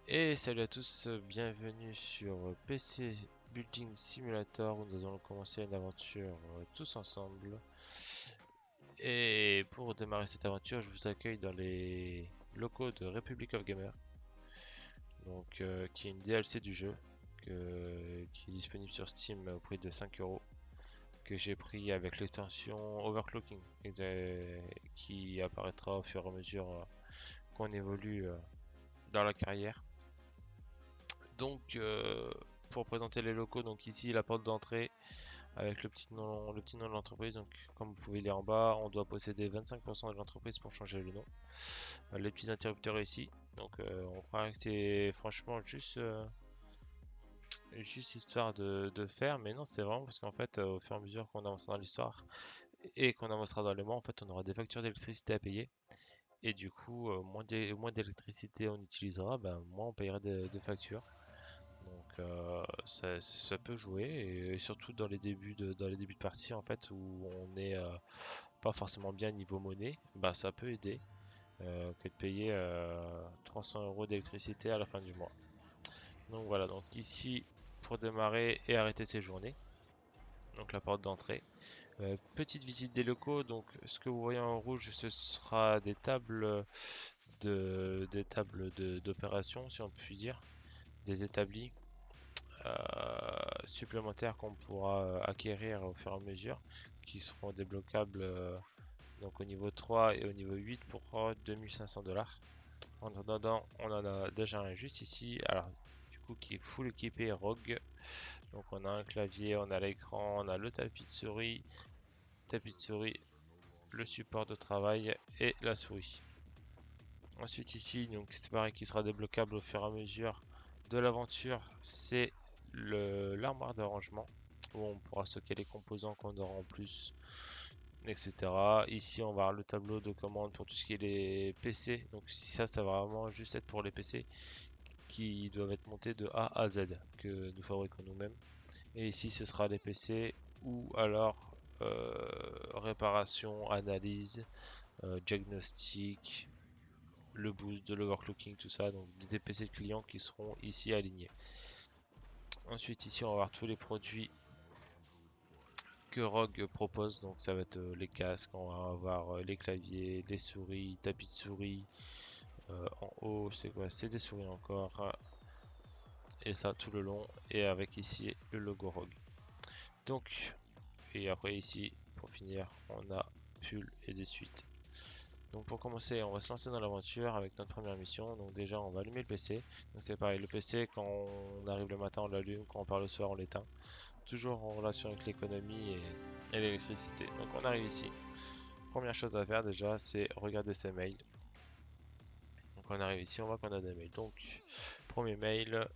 Et salut à tous, bienvenue sur PC Building Simulator où nous allons commencer une aventure tous ensemble. Et pour démarrer cette aventure, je vous accueille dans les locaux de Republic of Gamers, donc qui est une DLC du jeu qui est disponible sur Steam au prix de 5 euros, que j'ai pris avec l'extension Overclocking qui apparaîtra au fur et à mesure qu'on évolue dans la carrière. Donc, pour présenter les locaux, donc ici la porte d'entrée avec le petit nom de l'entreprise. Donc, comme vous pouvez lire en bas, on doit posséder 25% de l'entreprise pour changer le nom. Les petits interrupteurs ici. Donc, on croit que c'est franchement juste histoire de faire, mais non, c'est vraiment parce qu'en fait, au fur et à mesure qu'on avancera dans l'histoire et qu'on avancera dans les mois, en fait, on aura des factures d'électricité à payer. Et du coup, moins d'électricité on utilisera, ben, moins on payera de factures. Donc ça peut jouer et surtout dans les débuts de partie en fait où on est pas forcément bien niveau monnaie, bah ça peut aider que de payer 300 euros d'électricité à la fin du mois. Donc voilà, donc ici pour démarrer et arrêter ses journées, donc la porte d'entrée. Petite visite des locaux, donc ce que vous voyez en rouge ce sera d'opération si on peut dire, des établis supplémentaires qu'on pourra acquérir au fur et à mesure, qui seront débloquables donc au niveau 3 et au niveau 8 pour 2500 $. En attendant, on en a déjà un juste ici, alors du coup qui est full équipé Rogue. Donc on a un clavier, on a l'écran, on a le tapis de souris, le support de travail et la souris. Ensuite ici, donc c'est pareil qui sera débloquable au fur et à mesure de l'aventure, c'est l'armoire de rangement où on pourra stocker les composants qu'on aura en plus, etc. Ici, on va avoir le tableau de commande pour tout ce qui est les PC. Donc ça va vraiment juste être pour les PC qui doivent être montés de A à Z, que nous fabriquons nous-mêmes. Et ici, ce sera les PC ou alors réparation, analyse, diagnostic, le boost, de l'overclocking, tout ça. Donc des PC de clients qui seront ici alignés. Ensuite, ici, on va voir tous les produits que Rogue propose. Donc ça va être les casques, on va avoir les claviers, les souris, tapis de souris. En haut, c'est quoi? C'est des souris encore. Et ça tout le long. Et avec ici le logo Rogue. Donc, et après ici, pour finir, on a pull et des suites. Donc pour commencer, on va se lancer dans l'aventure avec notre première mission. Donc déjà, on va allumer le PC. Donc c'est pareil, le PC, quand on arrive le matin, on l'allume. Quand on part le soir, on l'éteint. Toujours en relation avec l'économie et l'électricité. Donc on arrive ici. Première chose à faire déjà, c'est regarder ses mails. Donc on arrive ici, on voit qu'on a des mails. Donc premier mail,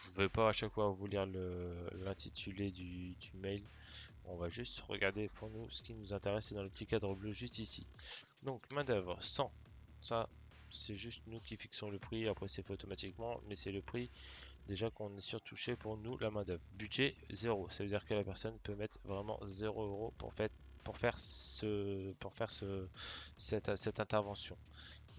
je ne vais pas à chaque fois vous lire l'intitulé du mail. On va juste regarder pour nous ce qui nous intéresse, c'est dans le petit cadre bleu juste ici. Donc main d'œuvre 100. Ça c'est juste nous qui fixons le prix, après c'est fait automatiquement, mais c'est le prix déjà qu'on est surtouché pour nous la main d'œuvre. Budget 0, ça veut dire que la personne peut mettre vraiment 0 euros pour faire cette intervention.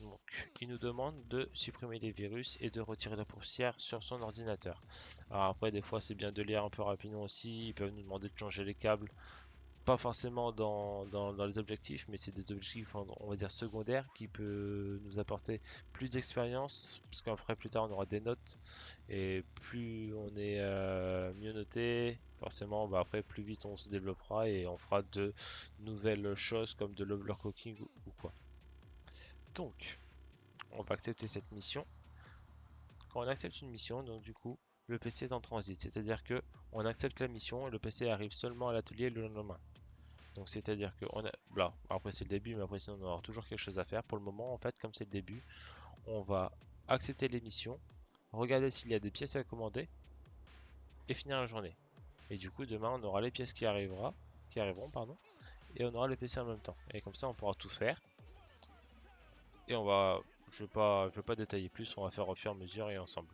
Donc, il nous demande de supprimer les virus et de retirer la poussière sur son ordinateur. Alors après, des fois, c'est bien de lire un peu rapidement aussi. Ils peuvent nous demander de changer les câbles. Pas forcément dans les objectifs, mais c'est des objectifs, on va dire, secondaires qui peuvent nous apporter plus d'expérience. Parce qu'après, plus tard, on aura des notes. Et plus on est mieux noté, forcément, bah après, plus vite on se développera et on fera de nouvelles choses comme de l'overclocking ou quoi. Donc, on va accepter cette mission. Quand on accepte une mission, donc du coup, le PC est en transit, c'est-à-dire que on accepte la mission et le PC arrive seulement à l'atelier le lendemain. Donc c'est-à-dire que là, après c'est le début, mais après sinon on aura toujours quelque chose à faire. Pour le moment, en fait, comme c'est le début, on va accepter les missions, regarder s'il y a des pièces à commander et finir la journée. Et du coup, demain, on aura les pièces qui arriveront, pardon, et on aura le PC en même temps. Et comme ça, on pourra tout faire. Et je vais pas détailler plus, on va faire au fur et à mesure et ensemble.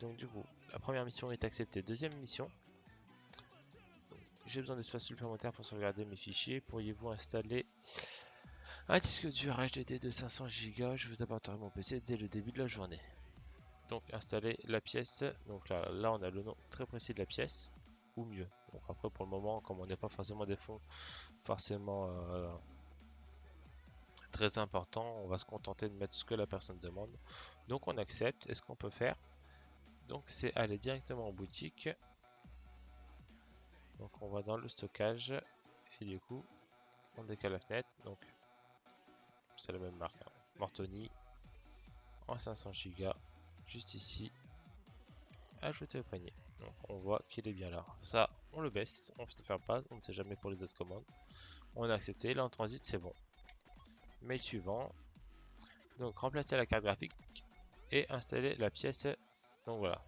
Donc du coup, la première mission est acceptée. Deuxième mission, j'ai besoin d'espace supplémentaire pour sauvegarder mes fichiers. Pourriez-vous installer un disque dur HDD de 500 Go? Je vous apporterai mon PC dès le début de la journée. donc installer la pièce. Donc là on a le nom très précis de la pièce, ou mieux. Donc après pour le moment, comme on n'est pas forcément des fonds forcément très importants, on va se contenter de mettre ce que la personne demande. Donc on accepte. Et ce qu'on peut faire, donc c'est aller directement en boutique. Donc on va dans le stockage et du coup on décale la fenêtre. Donc c'est la même marque, hein. Mortoni en 500 Go, juste ici, ajouter au panier. Donc on voit qu'il est bien là. Ça, on le baisse, on ne ferme pas, on ne sait jamais pour les autres commandes. On a accepté, là en transit, c'est bon. Mail suivant. Donc remplacer la carte graphique et installer la pièce. Donc voilà.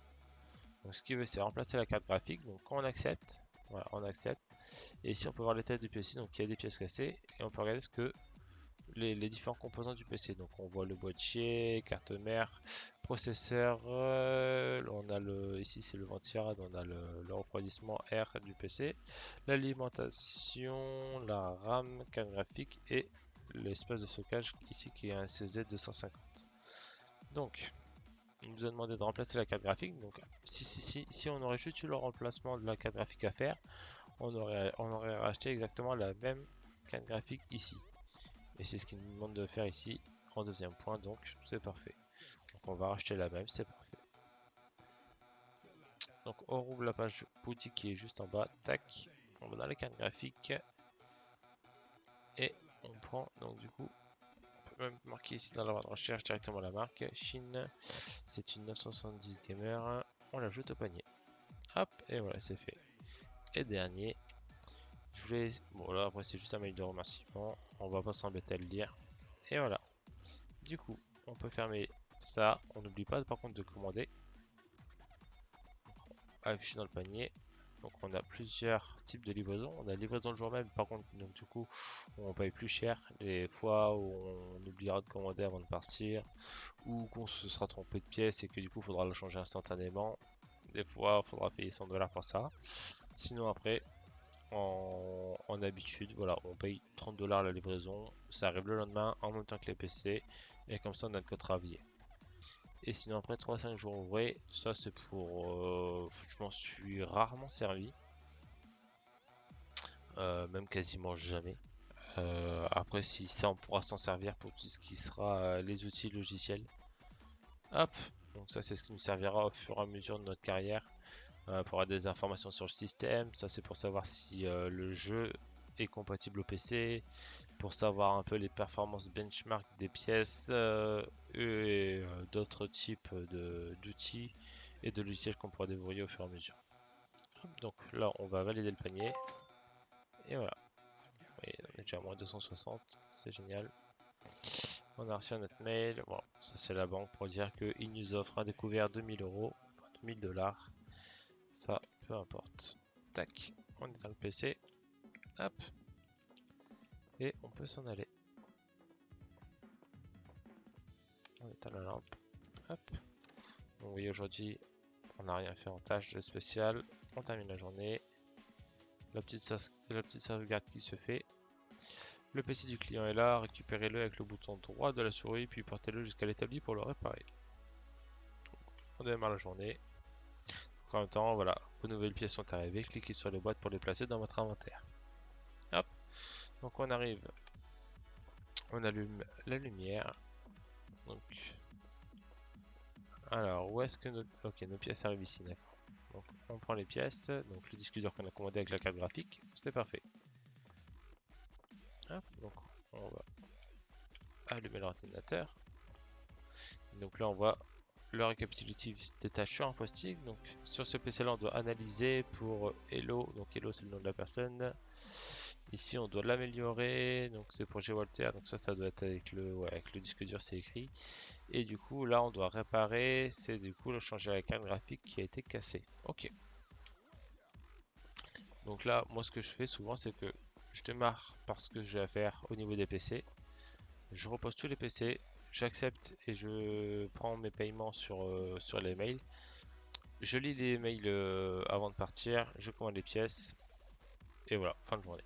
Donc ce qu'il veut, c'est remplacer la carte graphique. Donc quand on accepte, voilà, on accepte. Et ici on peut voir l'état du PC. Donc il y a des pièces cassées et on peut regarder ce que les différents composants du PC. Donc on voit le boîtier, carte mère, processeur, on a ici c'est le ventilation, on a le refroidissement air du PC, l'alimentation, la RAM, carte graphique et l'espace de stockage ici qui est un CZ250. Donc il nous a demandé de remplacer la carte graphique. Donc si on aurait juste eu le remplacement de la carte graphique à faire, on aurait racheté exactement la même carte graphique ici. Et c'est ce qu'il nous demande de faire ici en deuxième point, donc c'est parfait. Donc on va racheter la même, c'est parfait. Donc on rouvre la page boutique qui est juste en bas, tac, on va dans les cartes graphiques et on prend, donc du coup, on peut même marquer ici dans la barre de recherche directement la marque, Chine, c'est une 970 Gamer, on l'ajoute au panier. Hop, et voilà, c'est fait. Et dernier, je voulais, bon là après c'est juste un mail de remerciement, on va pas s'embêter à le lire. Et voilà. Du coup, on peut fermer ça. On n'oublie pas par contre de commander. Afficher dans le panier. Donc on a plusieurs types de livraison. On a livraison le jour même, par contre, donc du coup, on paye plus cher. Les fois où on oubliera de commander avant de partir, ou qu'on se sera trompé de pièce et que du coup, il faudra le changer instantanément. Des fois, il faudra payer 100 $ pour ça. Sinon après, en habitude, voilà, on paye 30 $ la livraison. Ça arrive le lendemain en même temps que les PC. Et comme ça, on a de quoi travailler. Et sinon après 3-5 jours ouvrés, ça c'est pour... je m'en suis rarement servi. Même quasiment jamais. Après si ça on pourra s'en servir pour tout ce qui sera les outils logiciels. Hop, donc ça c'est ce qui nous servira au fur et à mesure de notre carrière. Pour avoir des informations sur le système, ça c'est pour savoir si le jeu est compatible au PC, pour savoir un peu les performances benchmark des pièces et d'autres types d'outils et de logiciels qu'on pourra débrouiller au fur et à mesure. Donc là, on va valider le panier. Et voilà. Et on est déjà à moins 260. C'est génial. On a reçu notre mail. Bon, ça c'est la banque pour dire qu'il nous offre un découvert 2000 €. Enfin 2000 $. Ça, peu importe. Tac. On est dans le PC. Hop. Et on peut s'en aller. On éteint la lampe. Hop. Donc, vous voyez aujourd'hui, on n'a rien fait en tâche de spécial. On termine la journée. La petite sauvegarde qui se fait. Le PC du client est là. Récupérez-le avec le bouton droit de la souris, puis portez-le jusqu'à l'établi pour le réparer. On démarre la journée. En même temps, voilà, vos nouvelles pièces sont arrivées. Cliquez sur les boîtes pour les placer dans votre inventaire. Hop. Donc on arrive. On allume la lumière. Donc, alors où est-ce que nos pièces arrivent ici, d'accord. Donc on prend les pièces. Donc le disque dur qu'on a commandé avec la carte graphique, c'est parfait. Hop, donc on va allumer l'ordinateur. Donc là on voit le récapitulatif des tâches sur un post-it. Donc sur ce PC là on doit analyser pour Hello. Donc Hello c'est le nom de la personne. Ici on doit l'améliorer. Donc c'est pour G Walter. Donc ça doit être avec avec le disque dur, c'est écrit. Et du coup là on doit réparer. C'est du coup changer la carte graphique qui a été cassée. Ok. Donc là moi ce que je fais souvent c'est que je démarre par ce que j'ai à faire au niveau des PC. Je repose tous les PC, j'accepte et je prends mes paiements sur les mails. Je lis les mails avant de partir, je commande les pièces et voilà, fin de journée.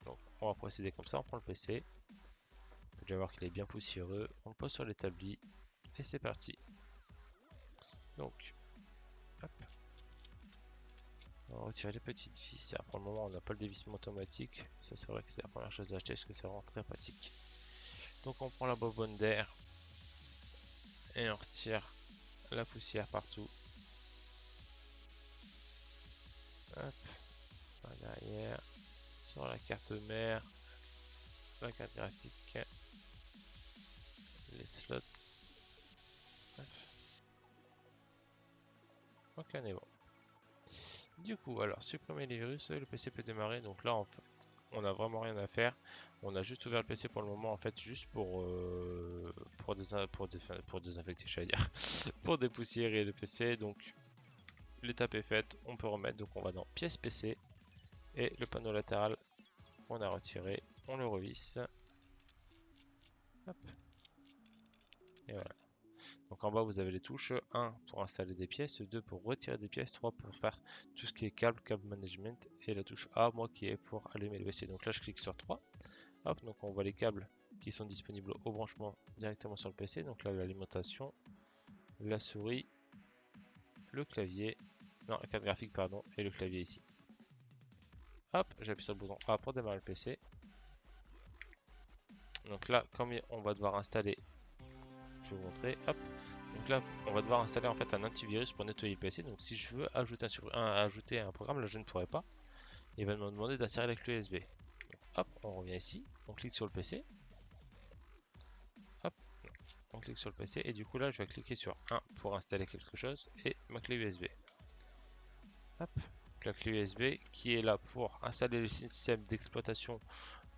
Donc on va procéder comme ça, on prend le PC. On peut déjà voir qu'il est bien poussiéreux, on le pose sur l'établi et c'est parti. Donc, hop. On va retirer les petites vis. Pour le moment, on n'a pas le dévissement automatique. Ça, c'est vrai que c'est la première chose à acheter parce que c'est vraiment très pratique. Donc, on prend la bonbonne d'air et on retire la poussière partout. Hop, par derrière, sur la carte mère, la carte graphique, les slots. Hop. Ok, on est bon. Du coup, alors supprimer les virus, le PC peut démarrer. Donc là, en fait, on n'a vraiment rien à faire. On a juste ouvert le PC pour le moment, en fait, juste pour désinfecter, j'allais dire, pour dépoussiérer le PC. Donc l'étape est faite, on peut remettre. Donc on va dans pièce PC et le panneau latéral qu'on a retiré, on le revisse. Hop. Et voilà. Donc en bas vous avez les touches 1 pour installer des pièces, 2 pour retirer des pièces, 3 pour faire tout ce qui est câble management et la touche A moi qui est pour allumer le PC. Donc là je clique sur 3. Hop, donc on voit les câbles qui sont disponibles au branchement directement sur le PC. Donc là l'alimentation, la souris, le clavier, non la carte graphique pardon, et le clavier ici. Hop, j'appuie sur le bouton A pour démarrer le PC. Donc là comme on va devoir installer, je vais vous montrer, hop. Donc là, on va devoir installer en fait un antivirus pour nettoyer le PC. Donc si je veux ajouter un programme, là je ne pourrais pas. Il va me demander d'insérer la clé USB. Donc, hop, on revient ici, on clique sur le PC. Hop, on clique sur le PC et du coup là je vais cliquer sur 1 pour installer quelque chose et ma clé USB. Hop, la clé USB qui est là pour installer le système d'exploitation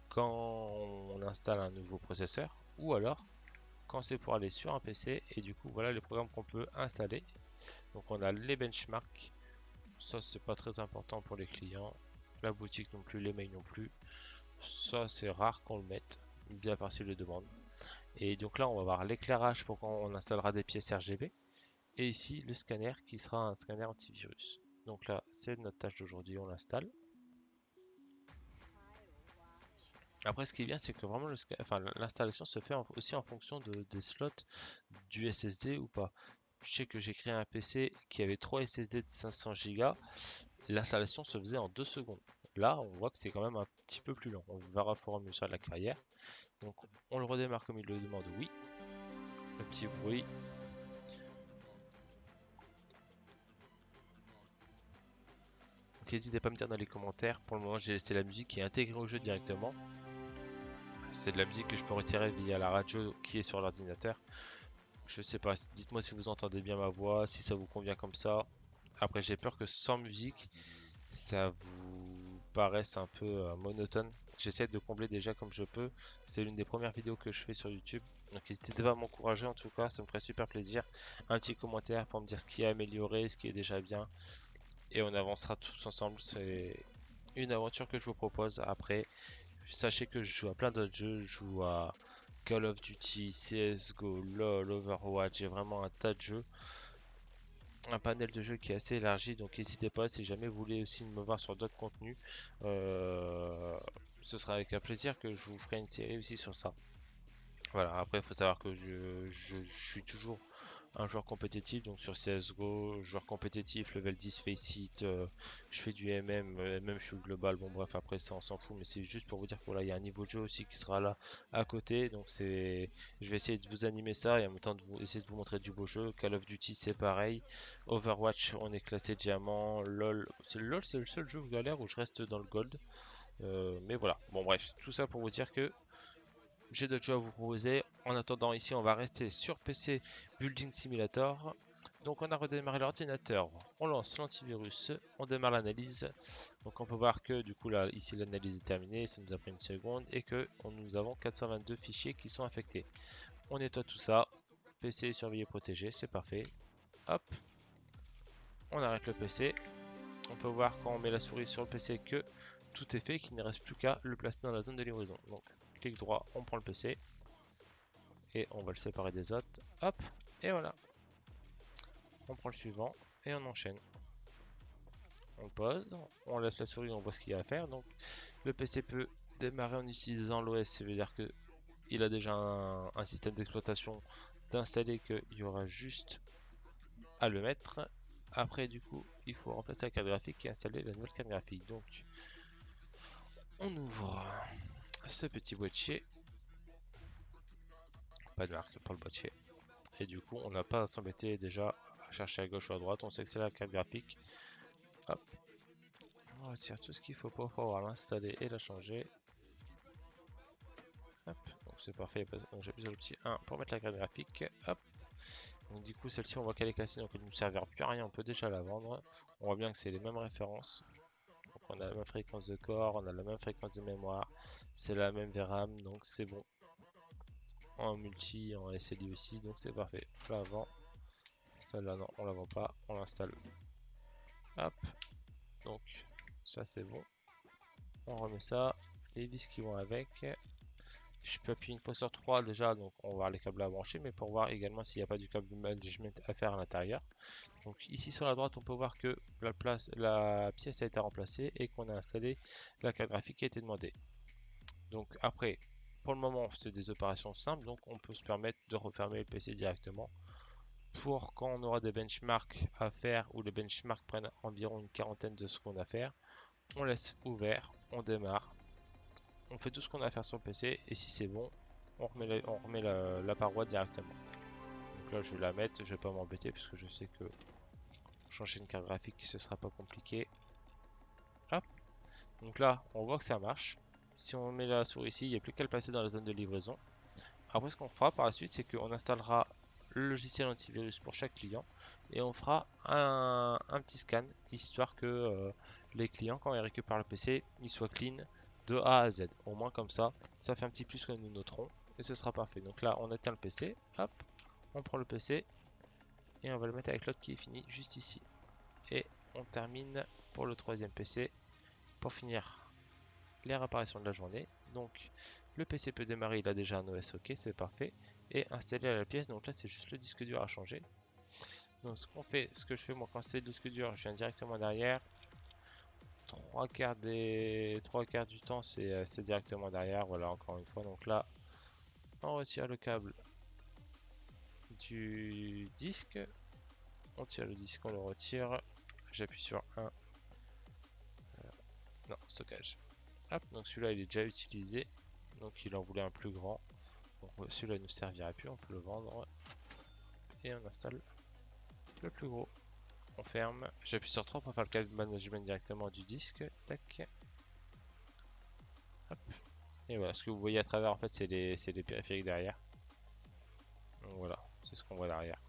quand on installe un nouveau processeur ou alors quand c'est pour aller sur un PC et du coup voilà les programmes qu'on peut installer. Donc on a les benchmarks, ça c'est pas très important pour les clients, la boutique non plus, les mails non plus, ça c'est rare qu'on le mette, bien par s'ils le demandent. Et donc là on va voir l'éclairage pour quand on installera des pièces RGB, et ici le scanner qui sera un scanner antivirus. Donc là c'est notre tâche d'aujourd'hui, on l'installe. Après ce qui est bien c'est que vraiment l'installation se fait aussi en fonction des slots du SSD ou pas. Je sais que j'ai créé un PC qui avait 3 SSD de 500 Go. L'installation se faisait en 2 secondes. Là, on voit que c'est quand même un petit peu plus lent. On verra au fur et à mesure de la carrière. Donc, on le redémarre comme il le demande, oui. Le petit bruit. Donc, n'hésitez pas à me dire dans les commentaires. Pour le moment, j'ai laissé la musique qui est intégrée au jeu directement. C'est de la musique que je peux retirer via la radio qui est sur l'ordinateur. Je sais pas, dites-moi si vous entendez bien ma voix, si ça vous convient comme ça. Après, j'ai peur que sans musique, ça vous paraisse un peu monotone. J'essaie de combler déjà comme je peux. C'est l'une des premières vidéos que je fais sur YouTube. Donc n'hésitez pas à m'encourager en tout cas, ça me ferait super plaisir. Un petit commentaire pour me dire ce qui est amélioré, ce qui est déjà bien. Et on avancera tous ensemble. C'est une aventure que je vous propose. Après, sachez que je joue à plein d'autres jeux. Je joue à Call of Duty, CSGO, LoL, Overwatch. J'ai vraiment un tas de jeux, un panel de jeux qui est assez élargi, donc n'hésitez pas si jamais vous voulez aussi me voir sur d'autres contenus, euh, ce sera avec un plaisir que je vous ferai une série aussi sur ça. Voilà, après il faut savoir que je suis toujours un joueur compétitif, donc sur CSGO, joueur compétitif, level 10, face it, je fais du MM, même je suis global, bon bref après ça on s'en fout, mais c'est juste pour vous dire que voilà, il y a un niveau de jeu aussi qui sera là à côté, donc je vais essayer de vous animer ça et en même temps essayer de vous montrer du beau jeu. Call of Duty c'est pareil, Overwatch on est classé diamant, LOL c'est le seul jeu où je galère où je reste dans le gold, mais voilà, bon bref, tout ça pour vous dire que j'ai d'autres jeux à vous proposer. En attendant, ici, on va rester sur PC Building Simulator. Donc, on a redémarré l'ordinateur. On lance l'antivirus. On démarre l'analyse. Donc, on peut voir que du coup, là, ici, l'analyse est terminée. Ça nous a pris une seconde. Et que nous avons 422 fichiers qui sont affectés. On nettoie tout ça. PC surveillé protégé. C'est parfait. Hop. On arrête le PC. On peut voir quand on met la souris sur le PC que tout est fait, qu'il ne reste plus qu'à le placer dans la zone de livraison. Donc, clic droit, on prend le PC. Et on va le séparer des autres. Hop, et voilà. On prend le suivant et on enchaîne. On pose, on laisse la souris, on voit ce qu'il y a à faire. Donc le PC peut démarrer en utilisant l'OS, ça veut dire que il a déjà un système d'exploitation d'installer, qu'il y aura juste à le mettre. Après, du coup, il faut remplacer la carte graphique et installer la nouvelle carte graphique. Donc, on ouvre ce petit boîtier. Pas de marque pour le boîtier. Et du coup, on n'a pas à s'embêter déjà à chercher à gauche ou à droite. On sait que c'est la carte graphique. Hop. On retire tout ce qu'il faut pour pouvoir l'installer et la changer. Hop. Donc c'est parfait. Donc j'ai besoin l'outil 1 pour mettre la carte graphique. Hop. Donc du coup, celle-ci, on voit qu'elle est cassée. Donc elle ne nous servira plus à rien. On peut déjà la vendre. On voit bien que c'est les mêmes références. Donc on a la même fréquence de corps. On a la même fréquence de mémoire. C'est la même VRAM. Donc c'est bon. En multi, en SLI aussi. Donc c'est parfait. On la vend. Celle-là, non, on la vend pas. On l'installe. Hop. Donc ça c'est bon. On remet ça, les vis qui vont avec. Je peux appuyer une fois sur 3 déjà, donc on va voir les câbles à brancher, mais pour voir également s'il n'y a pas du câble management à faire à l'intérieur. Donc ici sur la droite, on peut voir que la pièce a été remplacée et qu'on a installé la carte graphique qui a été demandée. Donc après, pour le moment, c'est des opérations simples, donc on peut se permettre de refermer le PC directement. Pour quand on aura des benchmarks à faire, ou les benchmarks prennent environ une quarantaine de secondes à faire, on laisse ouvert, on démarre, on fait tout ce qu'on a à faire sur le PC et si c'est bon, on remet la paroi directement. Donc là je vais la mettre, je vais pas m'embêter parce que je sais que changer une carte graphique ce sera pas compliqué. Hop. Donc là on voit que ça marche. Si on met la souris ici, il n'y a plus qu'à le passer dans la zone de livraison. Après ce qu'on fera par la suite c'est qu'on installera le logiciel antivirus pour chaque client et on fera un petit scan histoire que les clients quand ils récupèrent le PC ils soient clean de A à Z. Au moins comme ça fait un petit plus que nous noterons et ce sera parfait. Donc là on éteint le PC, hop, on prend le PC et on va le mettre avec l'autre qui est fini juste ici. Et on termine pour le troisième PC pour finir les réparations de la journée. Donc le PC peut démarrer, il a déjà un OS OK, c'est parfait. Et installer à la pièce, donc là c'est juste le disque dur à changer. Donc ce que je fais moi quand c'est le disque dur, je viens directement derrière. Trois quarts du temps c'est directement derrière, voilà encore une fois. Donc là on retire le câble du disque, on tire le disque, on le retire, j'appuie sur 1, non stockage. Hop, donc celui-là il est déjà utilisé, donc il en voulait un plus grand. Donc celui-là ne nous servira plus, on peut le vendre. Et on installe le plus gros. On ferme. J'appuie sur 3 pour faire le câble management directement du disque. Tac. Hop. Et voilà, ce que vous voyez à travers en fait c'est les périphériques derrière. Donc voilà, c'est ce qu'on voit derrière.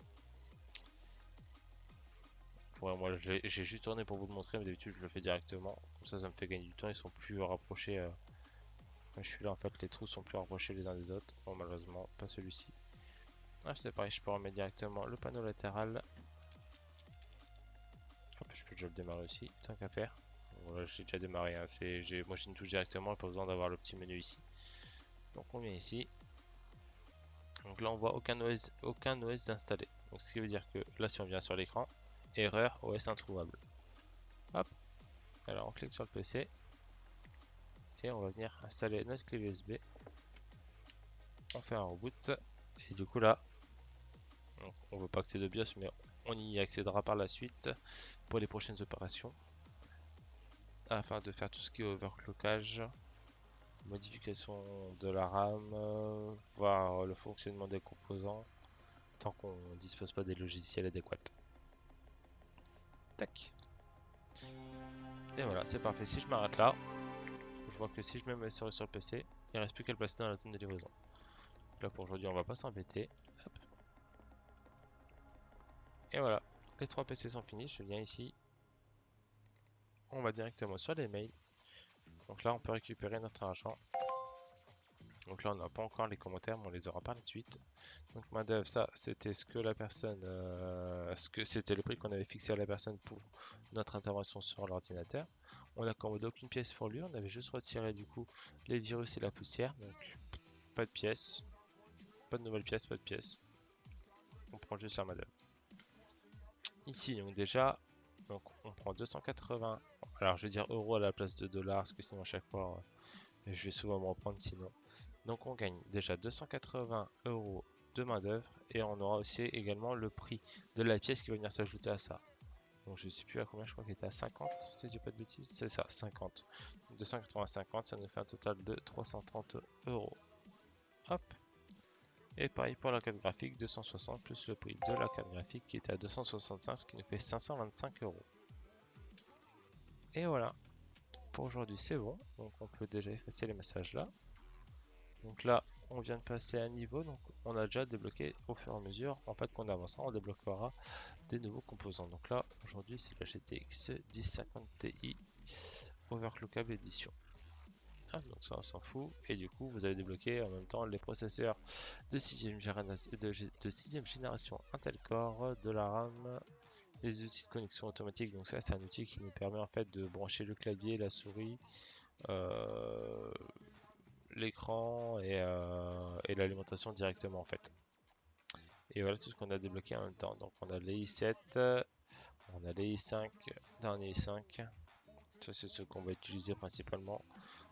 Moi j'ai juste tourné pour vous le montrer, mais d'habitude je le fais directement. Comme ça me fait gagner du temps, ils sont plus rapprochés. Quand je suis là en fait les trous sont plus rapprochés les uns des autres. Bon malheureusement pas celui-ci. Ah, c'est pareil, je peux remettre directement le panneau latéral. Hop, je peux déjà le démarrer aussi, tant qu'à faire. Voilà, j'ai déjà démarré, hein. Moi j'ai une touche directement, pas besoin d'avoir le petit menu ici. Donc on vient ici. Donc là on voit aucun OS installé. Donc ce qui veut dire que là si on vient sur l'écran, erreur OS introuvable. Hop, alors on clique sur le PC et on va venir installer notre clé USB. On fait un reboot et du coup là, donc, on veut pas accéder au BIOS mais on y accédera par la suite pour les prochaines opérations afin de faire tout ce qui est overclockage, modification de la RAM, voir le fonctionnement des composants tant qu'on ne dispose pas des logiciels adéquats. Tac. Et voilà, c'est parfait. Si je m'arrête là, je vois que si je mets ma souris sur le PC, il ne reste plus qu'à le passer dans la zone de livraison. Donc là pour aujourd'hui, on va pas s'embêter. Et voilà, les 3 PC sont finis. Je viens ici. On va directement sur les mails. Donc là, on peut récupérer notre argent. Donc là, on n'a pas encore les commentaires, mais on les aura par la suite. Donc main d'œuvre, ça, c'était ce que la personne, c'était le prix qu'on avait fixé à la personne pour notre intervention sur l'ordinateur. On n'a commandé aucune pièce pour lui, on avait juste retiré du coup les virus et la poussière. Donc pas de pièces, pas de nouvelles pièces, pas de pièces. On prend juste la main d'œuvre. Ici, donc déjà, donc on prend 280. Alors je vais dire euros à la place de dollars, parce que sinon à chaque fois, je vais souvent me reprendre sinon. Donc on gagne déjà 280 euros de main d'œuvre et on aura aussi également le prix de la pièce qui va venir s'ajouter à ça. Donc je sais plus à combien, je crois qu'il était à 50, si je dis pas de bêtises, c'est ça, 50. 280,50, ça nous fait un total de 330 euros. Hop. Et pareil pour la carte graphique, 260 plus le prix de la carte graphique qui était à 265, ce qui nous fait 525 euros. Et voilà, pour aujourd'hui c'est bon, donc on peut déjà effacer les messages là. Donc là, on vient de passer un niveau, donc on a déjà débloqué au fur et à mesure. En fait, qu'on avancera, on débloquera des nouveaux composants. Donc là, aujourd'hui, c'est la GTX 1050 Ti Overclockable Edition. Ah, donc ça, on s'en fout. Et du coup, vous avez débloqué en même temps les processeurs de 6ème génération Intel Core, de la RAM, les outils de connexion automatique. Donc ça, c'est un outil qui nous permet en fait de brancher le clavier, la souris, l'écran et l'alimentation directement en fait. Et voilà tout ce qu'on a débloqué en même temps. Donc on a les i7, on a les i5, dernier i5. Ça c'est ce qu'on va utiliser principalement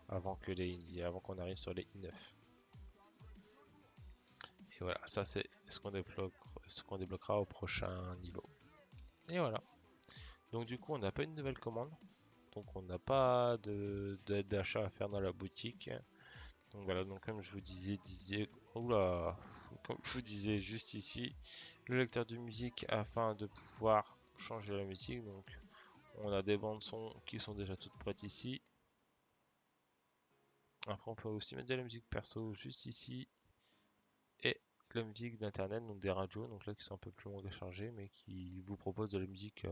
avant qu'on arrive sur les i9. Et voilà, ça c'est ce qu'on débloquera au prochain niveau. Et voilà. Donc du coup on n'a pas une nouvelle commande. Donc on n'a pas d'achat à faire dans la boutique. Donc voilà, donc comme je vous disais, oula, comme je vous disais juste ici, le lecteur de musique afin de pouvoir changer la musique. Donc on a des bandes son qui sont déjà toutes prêtes ici. Après on peut aussi mettre de la musique perso juste ici. Et la musique d'internet, donc des radios, donc là qui sont un peu plus longues à charger, mais qui vous proposent de la musique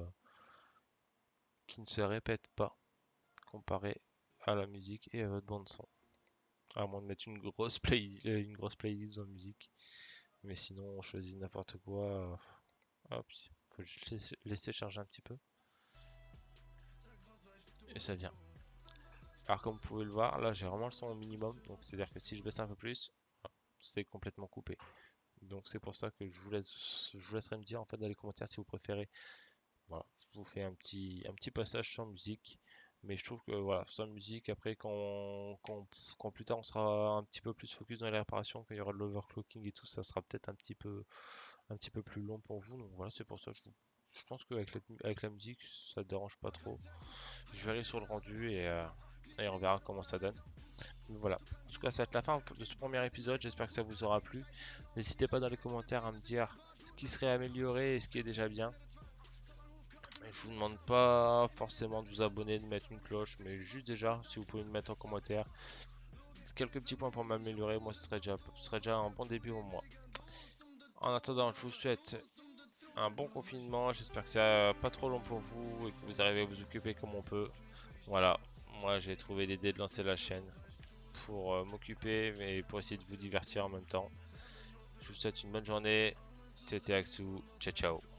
qui ne se répète pas comparé à la musique et à votre bande son. À moins de mettre une grosse playlist en musique. Mais sinon, on choisit n'importe quoi. Hop, faut juste laisser charger un petit peu. Et ça vient. Alors comme vous pouvez le voir, là j'ai vraiment le son au minimum. Donc c'est à dire que si je baisse un peu plus, c'est complètement coupé. Donc c'est pour ça que je vous laisserai me dire en fait dans les commentaires si vous préférez. Voilà, je vous fais un petit passage sans musique. Mais je trouve que voilà, sans musique, après quand plus tard on sera un petit peu plus focus dans les réparations, quand il y aura de l'overclocking et tout, ça sera peut-être un petit peu plus long pour vous. Donc voilà, c'est pour ça que je pense qu'avec la musique, ça ne dérange pas trop. Je vais aller sur le rendu et on verra comment ça donne. Donc voilà, en tout cas ça va être la fin de ce premier épisode, j'espère que ça vous aura plu. N'hésitez pas dans les commentaires à me dire ce qui serait amélioré et ce qui est déjà bien. Je vous demande pas forcément de vous abonner, de mettre une cloche, mais juste déjà, si vous pouvez me mettre en commentaire quelques petits points pour m'améliorer, moi ce serait déjà un bon début au mois. En attendant, je vous souhaite un bon confinement, j'espère que c'est pas trop long pour vous et que vous arrivez à vous occuper comme on peut. Voilà, moi j'ai trouvé l'idée de lancer la chaîne pour m'occuper, mais pour essayer de vous divertir en même temps. Je vous souhaite une bonne journée, c'était Axou, ciao ciao.